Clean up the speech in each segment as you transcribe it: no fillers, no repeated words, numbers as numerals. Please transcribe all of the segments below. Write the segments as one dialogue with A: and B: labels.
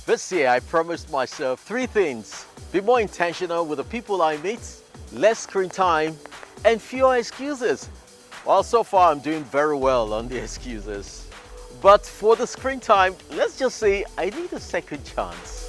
A: This year, I promised myself 3 things. Be more intentional with the people I meet, less screen time, and fewer excuses. Well, so far, I'm doing very well on the excuses. But for the screen time, let's just say I need a second chance.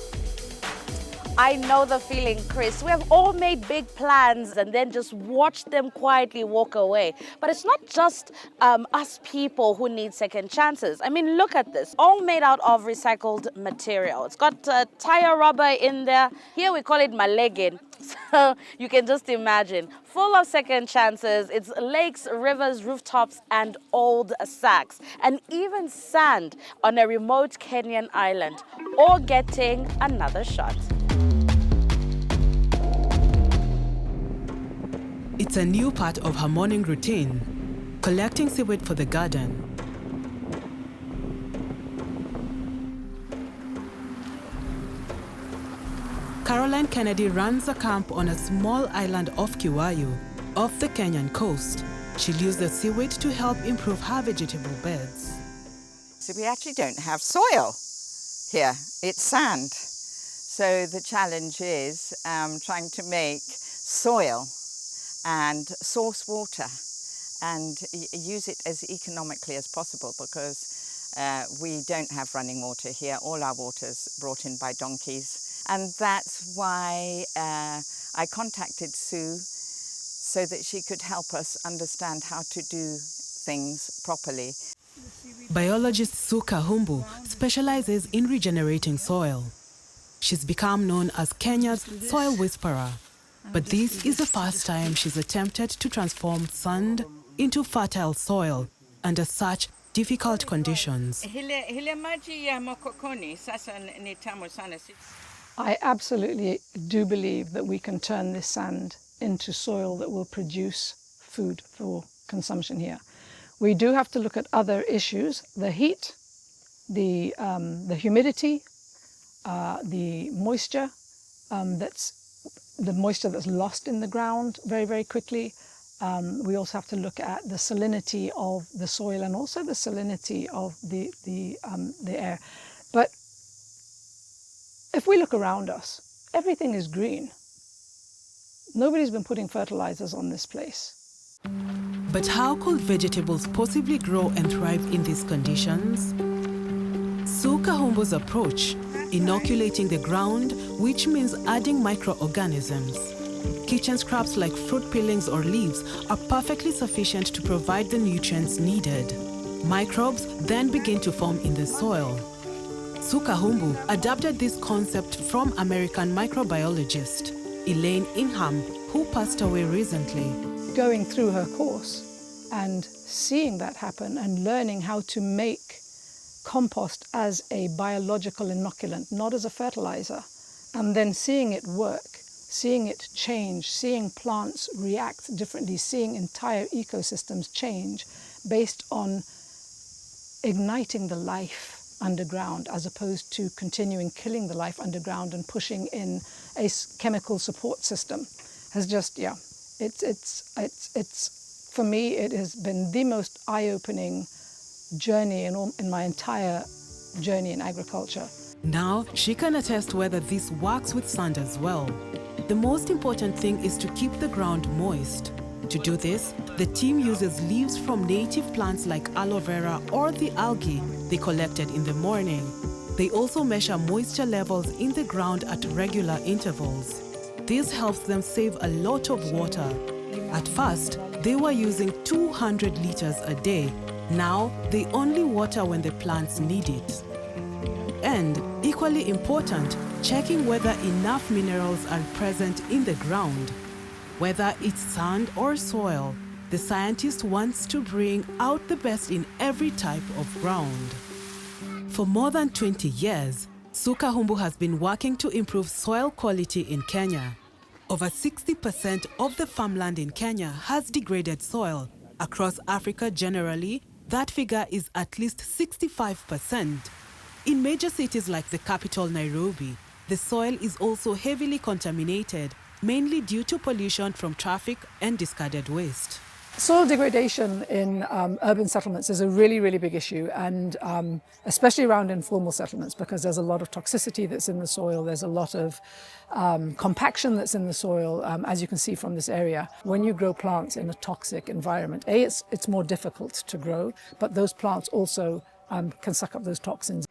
B: I know the feeling, Chris. We have all made big plans and then just watched them quietly walk away. But it's not just us people who need second chances. I mean, look at this. All made out of recycled material. It's got tire rubber in there. Here we call it malegin. So you can just imagine. Full of second chances. It's lakes, rivers, rooftops, and old sacks. And even sand on a remote Kenyan island. All getting another shot.
C: It's a new part of her morning routine, collecting seaweed for the garden. Caroline Kennedy runs a camp on a small island off Kiwayu, off the Kenyan coast. She'll use the seaweed to help improve her vegetable beds.
D: So we actually don't have soil here, it's sand. So the challenge is trying to make soil and source water and use it as economically as possible, because we don't have running water here. All our water's brought in by donkeys. And that's why I contacted Sue so that she could help us understand how to do things properly.
C: Biologist Sue Kahumbu specializes in regenerating soil. She's become known as Kenya's soil whisperer. But this is the first time she's attempted to transform sand into fertile soil under such difficult conditions.
E: I absolutely do believe that we can turn this sand into soil that will produce food for consumption here. We do have to look at other issues: the heat, the humidity, the moisture that's lost in the ground very, very quickly. We also have to look at the salinity of the soil and also the salinity of the air. But if we look around us, everything is green. Nobody's been putting fertilizers on this place.
C: But how could vegetables possibly grow and thrive in these conditions? Sue Kahumbu's approach: inoculating the ground, which means adding microorganisms. Kitchen scraps like fruit peelings or leaves are perfectly sufficient to provide the nutrients needed. Microbes then begin to form in the soil. Sue Kahumbu adapted this concept from American microbiologist Elaine Ingham, who passed away recently.
E: Going through her course and seeing that happen and learning how to make compost as a biological inoculant, not as a fertilizer, and then seeing it work, seeing it change, seeing plants react differently, seeing entire ecosystems change based on igniting the life underground as opposed to continuing killing the life underground and pushing in a chemical support system has just, it's for me, it has been the most eye-opening journey in my entire journey in agriculture.
C: Now she can attest whether this works with sand as well. The most important thing is to keep the ground moist. To do this, the team uses leaves from native plants like aloe vera or the algae they collected in the morning. They also measure moisture levels in the ground at regular intervals. This helps them save a lot of water. At first, they were using 200 liters a day. Now, they only water when the plants need it. And, equally important, checking whether enough minerals are present in the ground. Whether it's sand or soil, the scientist wants to bring out the best in every type of ground. For more than 20 years, Sue Kahumbu has been working to improve soil quality in Kenya. Over 60% of the farmland in Kenya has degraded soil. Across Africa generally, that figure is at least 65%. In major cities like the capital Nairobi, the soil is also heavily contaminated, mainly due to pollution from traffic and discarded waste.
E: Soil degradation in urban settlements is a really, really big issue, and especially around informal settlements, because there's a lot of toxicity that's in the soil, there's a lot of compaction that's in the soil, as you can see from this area. When you grow plants in a toxic environment, it's more difficult to grow, but those plants also can suck up those toxins.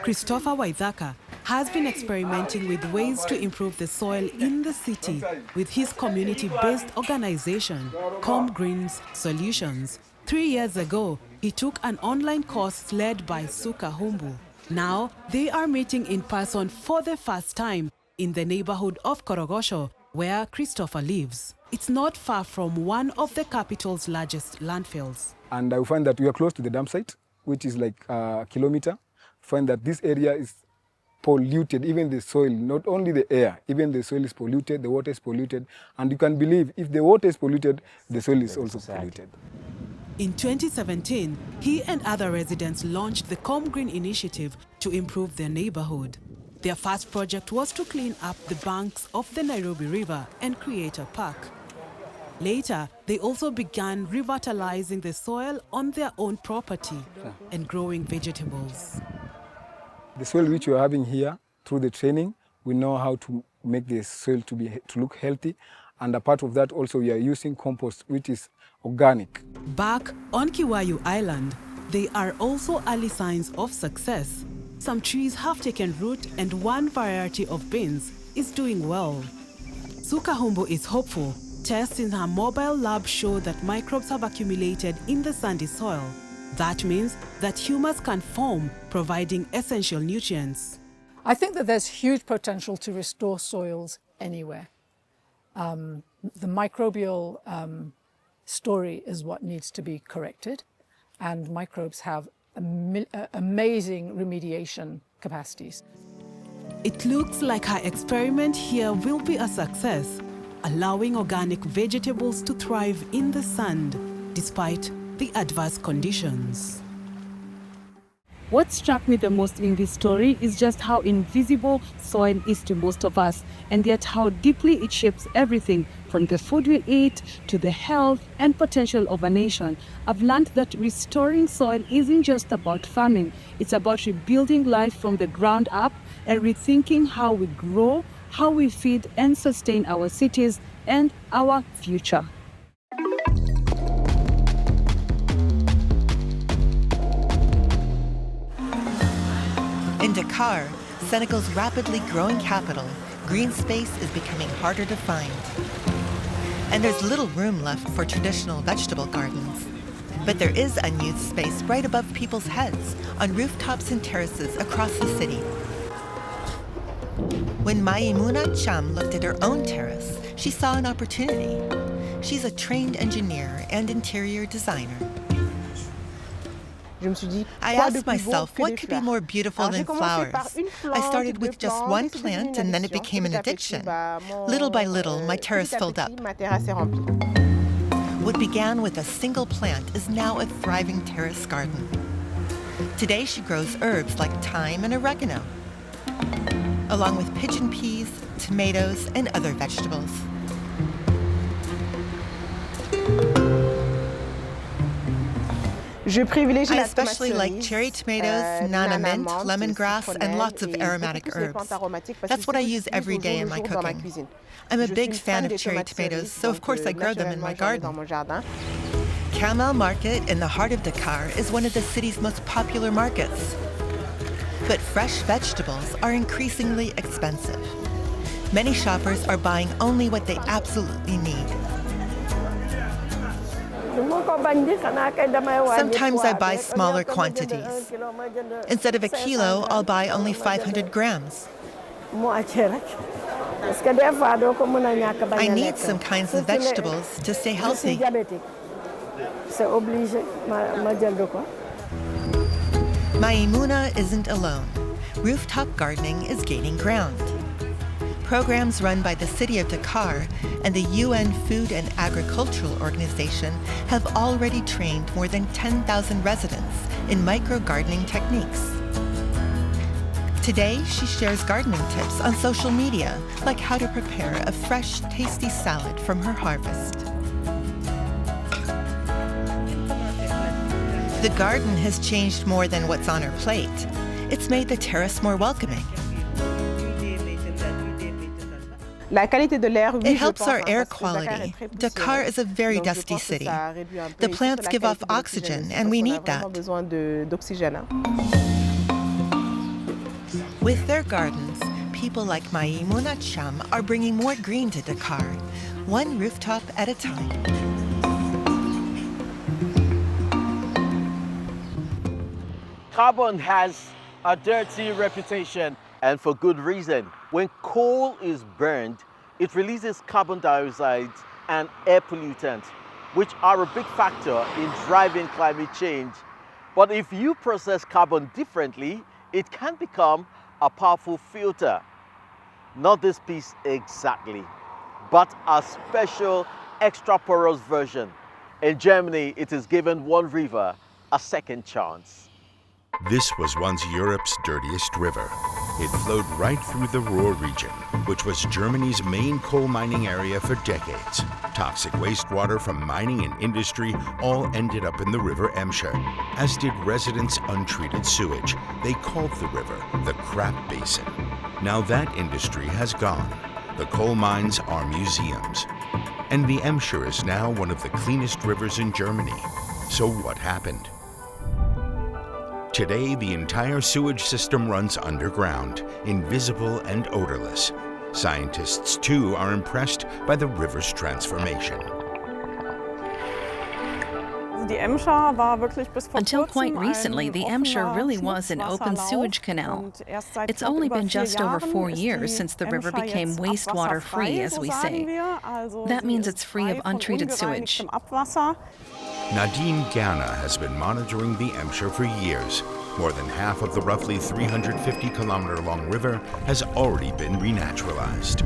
C: Christopher Waithaka has been experimenting with ways to improve the soil in the city with his community-based organization, Greens Solutions. 3 years ago, he took an online course led by Suka Humbu. Now, they are meeting in person for the first time in the neighborhood of Korogosho, where Christopher lives. It's not far from one of the capital's largest landfills.
F: And I find that we are close to the dump site, which is like a kilometer. Find that this area is polluted, even the soil, not only the air, even the soil is polluted, the water is polluted, and you can believe if the water is polluted, the soil is also polluted.
C: In 2017, he and other residents launched the Green initiative to improve their neighborhood. Their first project was to clean up the banks of the Nairobi River and create a park. Later, they also began revitalizing the soil on their own property and growing vegetables.
F: The soil which we are having here, through the training, we know how to make the soil to look healthy. And a part of that also we are using compost, which is organic.
C: Back on Kiwayu Island, there are also early signs of success. Some trees have taken root and one variety of beans is doing well. Suka Humbu is hopeful. Tests in her mobile lab show that microbes have accumulated in the sandy soil. That means that humus can form, providing essential nutrients.
E: I think that there's huge potential to restore soils anywhere. The microbial story is what needs to be corrected, and microbes have amazing remediation capacities.
C: It looks like her experiment here will be a success, allowing organic vegetables to thrive in the sand despite the adverse conditions.
G: What struck me the most in this story is just how invisible soil is to most of us, and yet how deeply it shapes everything from the food we eat to the health and potential of a nation. I've learned that restoring soil isn't just about farming, it's about rebuilding life from the ground up and rethinking how we grow, how we feed and sustain our cities and our future.
H: In Dakar, Senegal's rapidly growing capital, green space is becoming harder to find. And there's little room left for traditional vegetable gardens. But there is unused space right above people's heads, on rooftops and terraces across the city. When Maimouna Cham looked at her own terrace, she saw an opportunity. She's a trained engineer and interior designer. I asked myself, what could be more beautiful than flowers? I started with just one plant and then it became an addiction. Little by little, my terrace filled up. What began with a single plant is now a thriving terrace garden. Today she grows herbs like thyme and oregano, along with pigeon peas, tomatoes, and other vegetables. I especially like cherry tomatoes, nana mint, lemongrass, and lots of aromatic herbs. That's what I use every day in my cooking. I'm a big fan of cherry tomatoes, so of course I grow them in my garden. Kamel Market in the heart of Dakar is one of the city's most popular markets. But fresh vegetables are increasingly expensive. Many shoppers are buying only what they absolutely need. Sometimes I buy smaller quantities. Instead of a kilo, I'll buy only 500 grams. I need some kinds of vegetables to stay healthy. Maimouna isn't alone. Rooftop gardening is gaining ground. Programs run by the city of Dakar and the UN Food and Agricultural Organization have already trained more than 10,000 residents in micro-gardening techniques. Today, she shares gardening tips on social media, like how to prepare a fresh, tasty salad from her harvest. The garden has changed more than what's on her plate. It's made the terrace more welcoming. It helps our air quality. Dakar is a very dusty city. The plants give off oxygen, and we need that. With their gardens, people like Maïmouna Cham are bringing more green to Dakar, one rooftop at a time.
A: Carbon has a dirty reputation, and for good reason. When coal is burned, it releases carbon dioxide and air pollutants, which are a big factor in driving climate change. But if you process carbon differently, it can become a powerful filter. Not this piece exactly, but a special extra porous version. In Germany, it is given one river a second chance.
I: This was once Europe's dirtiest river. It flowed right through the Ruhr region, which was Germany's main coal mining area for decades. Toxic wastewater from mining and industry all ended up in the river Emscher, as did residents' untreated sewage. They called the river the Crap Basin. Now that industry has gone. The coal mines are museums. And the Emscher is now one of the cleanest rivers in Germany. So what happened? Today, the entire sewage system runs underground, invisible and odorless. Scientists, too, are impressed by the river's transformation.
J: Until quite recently, the Emscher really was an open sewage canal. It's only been just over 4 years since the river became wastewater-free, as we say. That means it's free of untreated sewage.
I: Nadine Gerner has been monitoring the Emscher for years. More than half of the roughly 350-kilometer-long river has already been renaturalized.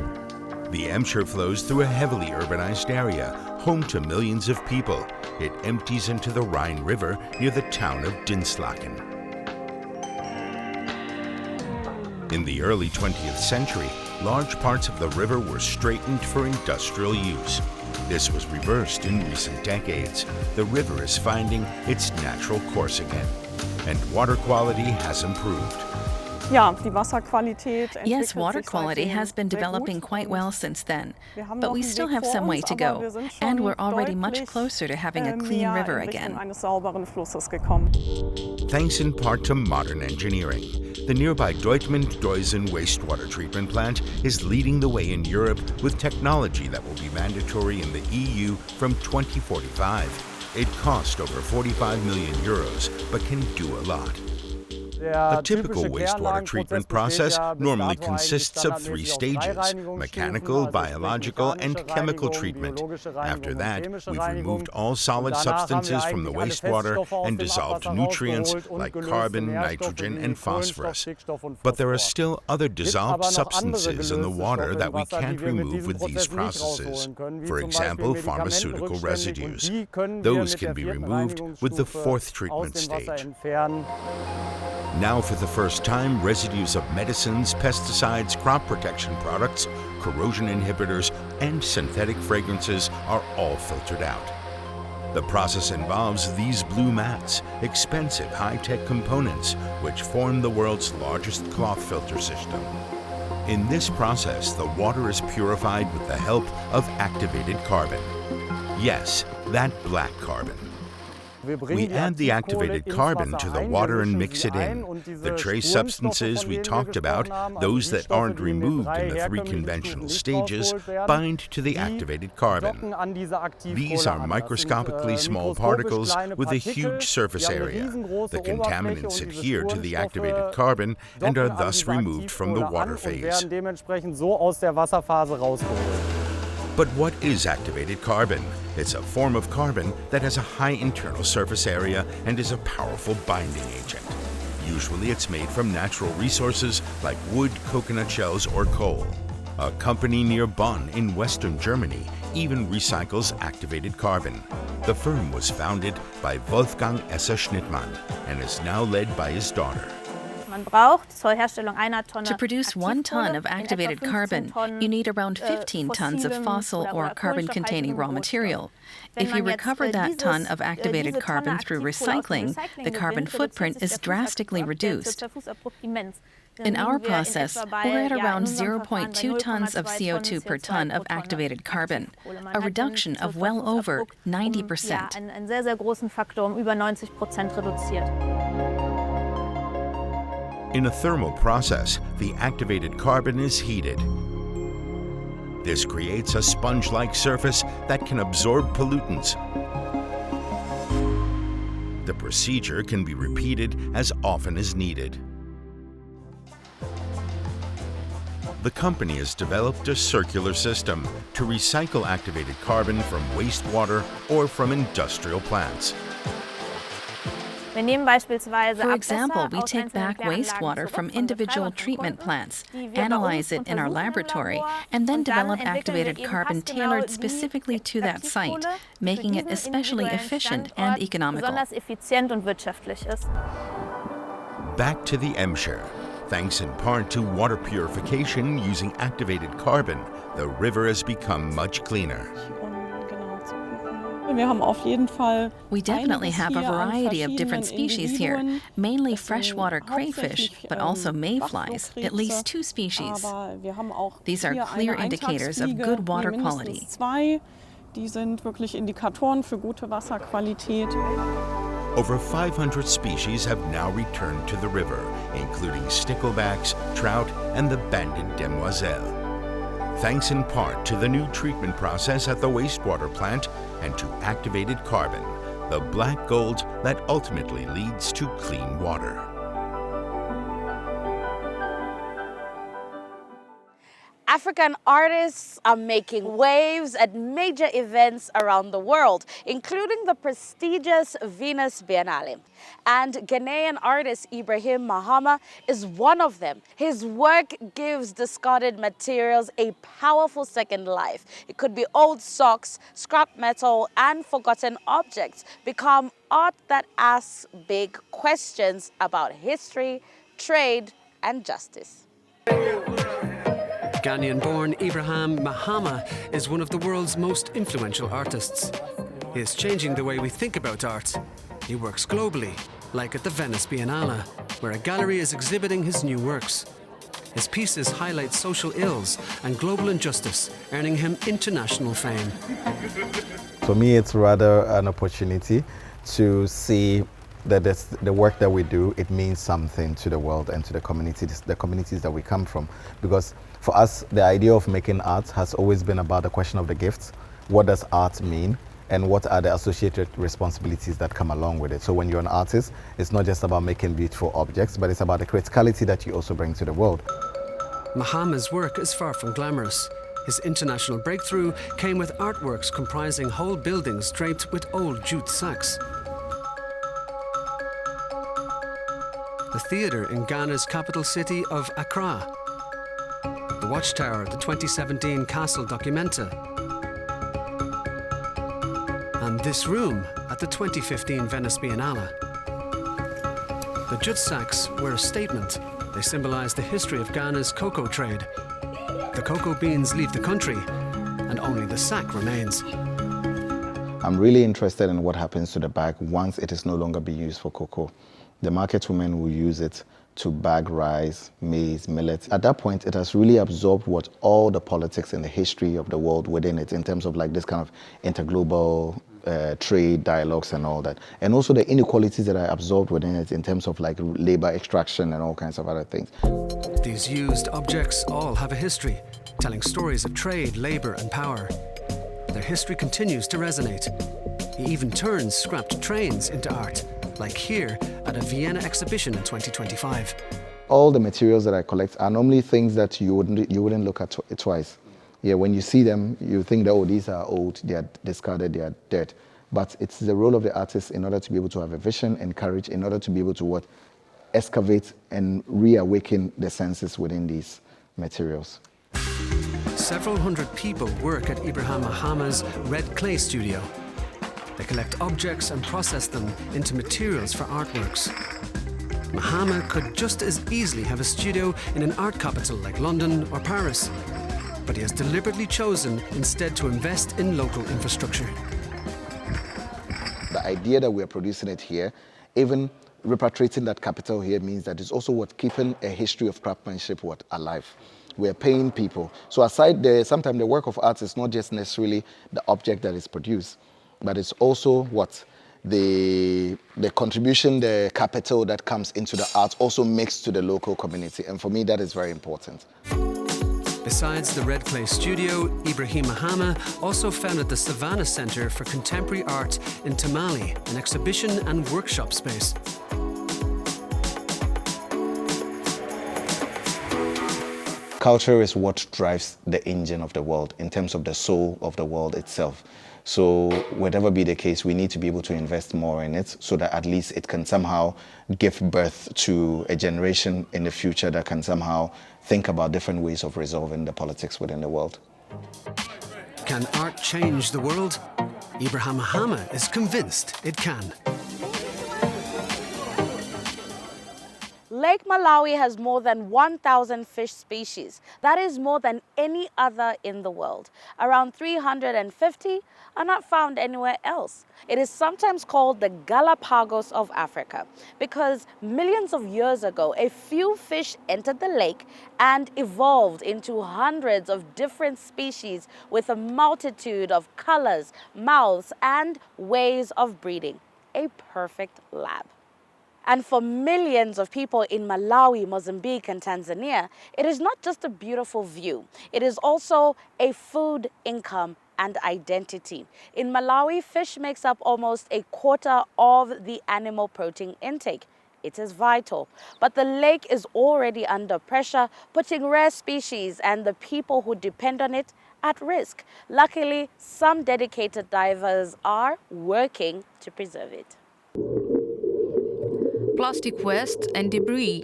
I: The Emscher flows through a heavily urbanized area, home to millions of people. It empties into the Rhine River near the town of Dinslaken. In the early 20th century, large parts of the river were straightened for industrial use. This was reversed in recent decades. The river is finding its natural course again, and water quality has improved.
J: Yes, water quality has been developing quite well since then, but we still have some way to go, and we're already much closer to having a clean river again.
I: Thanks in part to modern engineering. The nearby Dortmund-Deusen wastewater treatment plant is leading the way in Europe with technology that will be mandatory in the EU from 2045. It cost over 45 million euros, but can do a lot. A typical wastewater treatment process normally consists of 3 stages: mechanical, biological, and chemical treatment. After that, we've removed all solid substances from the wastewater and dissolved nutrients like carbon, nitrogen, and phosphorus. But there are still other dissolved substances in the water that we can't remove with these processes. For example, pharmaceutical residues. Those can be removed with the 4th treatment stage. Now, for the first time, residues of medicines, pesticides, crop protection products, corrosion inhibitors, and synthetic fragrances are all filtered out. The process involves these blue mats, expensive high-tech components, which form the world's largest cloth filter system. In this process, the water is purified with the help of activated carbon. Yes, that black carbon. We add the activated carbon to the water and mix it in. The trace substances we talked about, those that aren't removed in the 3 conventional stages, bind to the activated carbon. These are microscopically small particles with a huge surface area. The contaminants adhere to the activated carbon and are thus removed from the water phase. But what is activated carbon? It's a form of carbon that has a high internal surface area and is a powerful binding agent. Usually it's made from natural resources like wood, coconut shells, or coal. A company near Bonn in western Germany even recycles activated carbon. The firm was founded by Wolfgang Esser-Schnittmann and is now led by his daughter.
J: To produce 1 ton of activated carbon, you need around 15 tons of fossil or carbon-containing raw material. If you recover that ton of activated carbon through recycling, the carbon footprint is drastically reduced. In our process, we're at around 0.2 tons of CO2 per ton of activated carbon, a reduction of well over 90%.
I: In a thermal process, the activated carbon is heated. This creates a sponge-like surface that can absorb pollutants. The procedure can be repeated as often as needed. The company has developed a circular system to recycle activated carbon from wastewater or from industrial plants.
J: For example, we take back wastewater from individual treatment plants, analyze it in our laboratory, and then develop activated carbon tailored specifically to that site, making it especially efficient and economical.
I: Back to the Emscher. Thanks in part to water purification using activated carbon, the river has become much cleaner.
J: We definitely have a variety of different species here, mainly freshwater crayfish, but also mayflies, at least 2 species. These are clear indicators of good water quality.
I: Over 500 species have now returned to the river, including sticklebacks, trout, and the banded demoiselle. Thanks in part to the new treatment process at the wastewater plant and to activated carbon, the black gold that ultimately leads to clean water.
B: African artists are making waves at major events around the world, including the prestigious Venus Biennale. And Ghanaian artist Ibrahim Mahama is one of them. His work gives discarded materials a powerful second life. It could be old socks, scrap metal, and forgotten objects become art that asks big questions about history, trade, and justice.
K: Ghanaian-born Ibrahim Mahama is one of the world's most influential artists. He is changing the way we think about art. He works globally, like at the Venice Biennale, where a gallery is exhibiting his new works. His pieces highlight social ills and global injustice, earning him international fame.
L: For me, it's rather an opportunity to see that the work that we do, it means something to the world and to the communities that we come from. Because for us, the idea of making art has always been about the question of the gifts. What does art mean? And what are the associated responsibilities that come along with it? So when you're an artist, it's not just about making beautiful objects, but it's about the criticality that you also bring to the world.
K: Mahama's work is far from glamorous. His international breakthrough came with artworks comprising whole buildings draped with old jute sacks. The theatre in Ghana's capital city of Accra, the watchtower at the 2017 Castle Documenta, and this room at the 2015 Venice Biennale. The jute sacks were a statement. They symbolize the history of Ghana's cocoa trade. The cocoa beans leave the country, and only the sack remains.
L: I'm really interested in what happens to the bag once it is no longer being used for cocoa. The market women will use it to bag rice, maize, millet. At that point, it has really absorbed what all the politics and the history of the world within it, in terms of like this kind of interglobal trade dialogues and all that. And also the inequalities that are absorbed within it in terms of like labor extraction and all kinds of other things.
K: These used objects all have a history, telling stories of trade, labor, and power. Their history continues to resonate. He even turns scrapped trains into art, like here at a Vienna exhibition in 2025.
L: All the materials that I collect are normally things that you wouldn't look at twice. Yeah, when you see them, you think that, oh, these are old, they are discarded, they are dead. But it's the role of the artist in order to be able to have a vision and courage, in order to be able to excavate and reawaken the senses within these materials.
K: Several hundred people work at Ibrahim Mahama's red clay studio. They collect objects and process them into materials for artworks. Mahama could just as easily have a studio in an art capital like London or Paris. But he has deliberately chosen instead to invest in local infrastructure.
L: The idea that we're producing it here, even repatriating that capital here, means that it's also what keeping a history of craftsmanship alive. We're paying people. So aside sometimes the work of art is not just necessarily the object that is produced, but it's also what the contribution, the capital that comes into the art also makes to the local community. And for me, that is very important.
K: Besides the Red Clay Studio, Ibrahim Mahama also founded the Savannah Center for Contemporary Art in Tamale, an exhibition and workshop space.
L: Culture is what drives the engine of the world in terms of the soul of the world itself. So whatever be the case, we need to be able to invest more in it so that at least it can somehow give birth to a generation in the future that can somehow think about different ways of resolving the politics within the world.
K: Can art change the world? Ibrahim Mahama is convinced it can.
B: Lake Malawi has more than 1,000 fish species. That is more than any other in the world. Around 350 are not found anywhere else. It is sometimes called the Galapagos of Africa because millions of years ago, a few fish entered the lake and evolved into hundreds of different species with a multitude of colors, mouths, and ways of breeding. A perfect lab. And for millions of people in Malawi, Mozambique, and Tanzania, it is not just a beautiful view. It is also a food income and identity. In Malawi, fish makes up almost a quarter of the animal protein intake. It is vital. But the lake is already under pressure, putting rare species and the people who depend on it at risk. Luckily, some dedicated divers are working to preserve it.
M: Plastic waste and debris.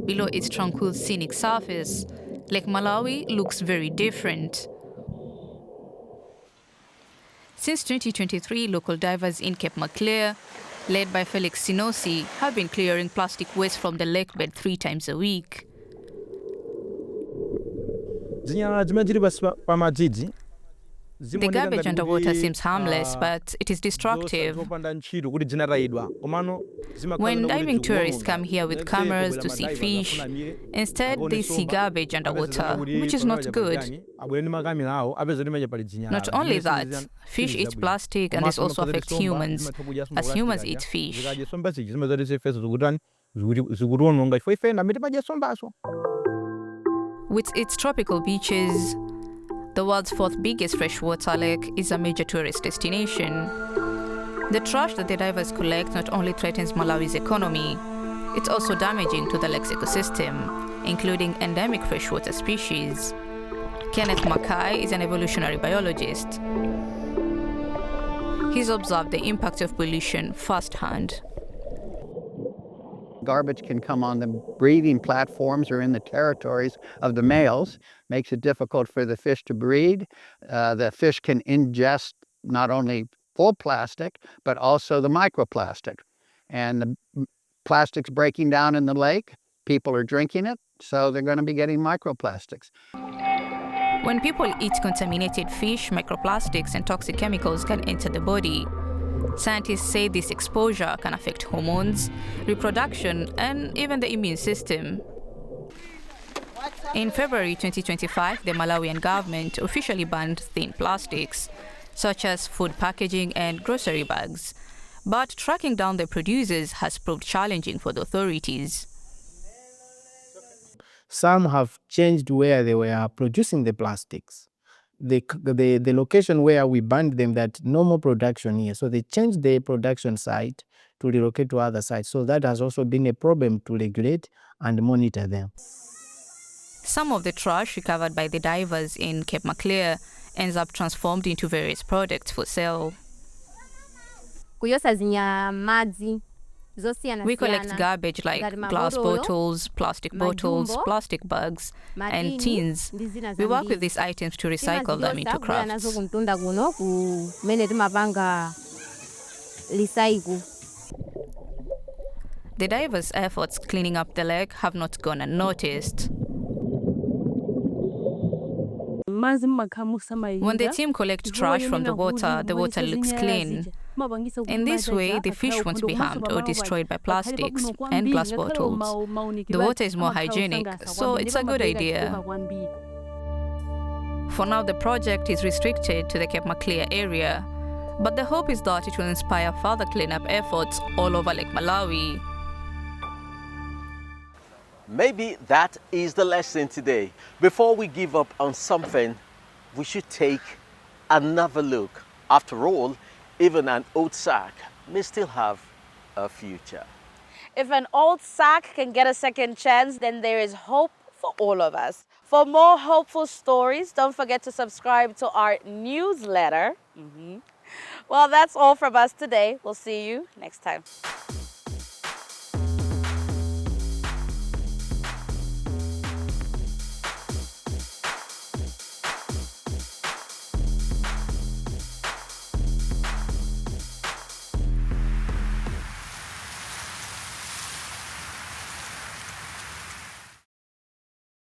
M: Below its tranquil scenic surface, Lake Malawi looks very different. Since 2023, local divers in Cape Maclear, led by Felix Sinosi, have been clearing plastic waste from the lake bed 3 times a week. The garbage underwater seems harmless, but it is destructive. When diving tourists come here with cameras to see fish, instead they see garbage underwater, which is not good. Not only that, fish eat plastic and this also affects humans, as humans eat fish. With its tropical beaches, the world's 4th biggest freshwater lake is a major tourist destination. The trash that the divers collect not only threatens Malawi's economy, it's also damaging to the lake's ecosystem, including endemic freshwater species. Kenneth Mackay is an evolutionary biologist. He's observed the impact of pollution firsthand.
N: Garbage can come on the breeding platforms or in the territories of the males, makes it difficult for the fish to breed. The fish can ingest not only full plastic, but also the microplastic. And the plastic's breaking down in the lake, people are drinking it, so they're going to be getting microplastics.
M: When people eat contaminated fish, microplastics and toxic chemicals can enter the body. Scientists say this exposure can affect hormones, reproduction, and even the immune system. In February 2025, the Malawian government officially banned thin plastics, such as food packaging and grocery bags. But tracking down the producers has proved challenging for the authorities.
O: Some have changed where they were producing the plastics. The location where we banned them, that no more production here. So they changed the production site to relocate to other sites. So that has also been a problem to regulate and monitor them.
M: Some of the trash recovered by the divers in Cape Maclear ends up transformed into various products for sale. We collect garbage like glass bottles, plastic bags, and tins. We work with these items to recycle them into crafts. the divers' efforts cleaning up the lake have not gone unnoticed. When the team collects trash from the water looks clean. In this way, the fish won't be harmed or destroyed by plastics and glass bottles. The water is more hygienic, so it's a good idea. For now, the project is restricted to the Cape Maclear area, but the hope is that it will inspire further cleanup efforts all over Lake Malawi.
A: Maybe that is the lesson today. Before we give up on something, we should take another look. After all, even an old sack may still have a future.
B: If an old sack can get a second chance, then there is hope for all of us. For more hopeful stories, don't forget to subscribe to our newsletter. Well, that's all from us today. We'll see you next time.